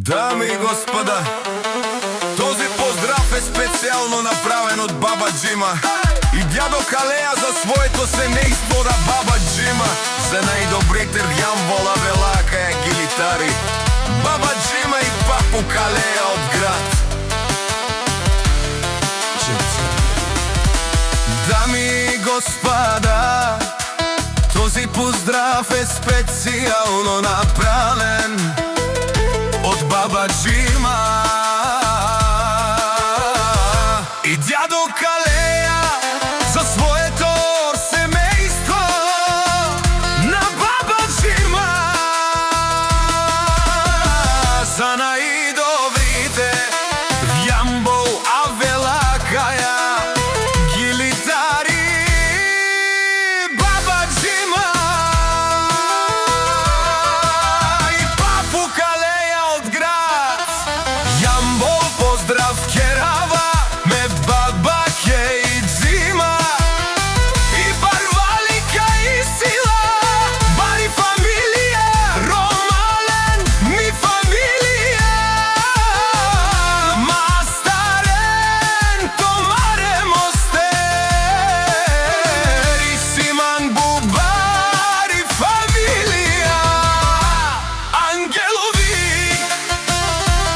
Дами и господа, този поздрав е специално направен от баба Джима и дядо Калея за своето семейство на баба Джима, за најдобрите Јамбола, Велака и Гилитари, баба Джима и папу Калея од град. Дами и господа, този поздрав е специално направен од баба Джима и дядо Калея за своето семейство на баба Джима, за најдобрите Јамбол, Велакаја, Гилитари, баба Джима и папу Калеја од град. Јамбол поздрав керава ме баба ке и Джима и барвалика и сила, бари фамилија, Ромален ми фамилија, Мастарен, Томаре Мостер и Симан Бубари фамилија, Ангелови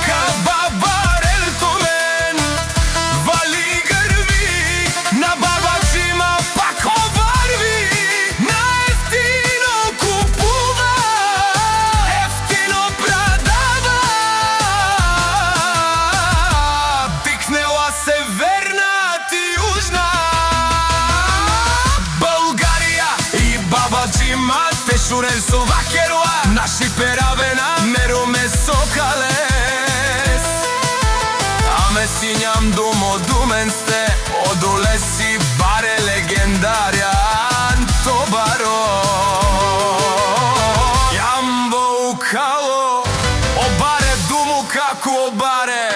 Кабабарел Томен, вали грви на баба Джима, пак обарви, на ефтино купува, ефтино продава, пикнела северна и јужна Българија и баба Джима те шурен со вакеруа, наши перавена меруме со калес, аме сињам думо думен сте, одоле си баре легендарјан Тобаро. Јамбо кало, обаре думу како обаре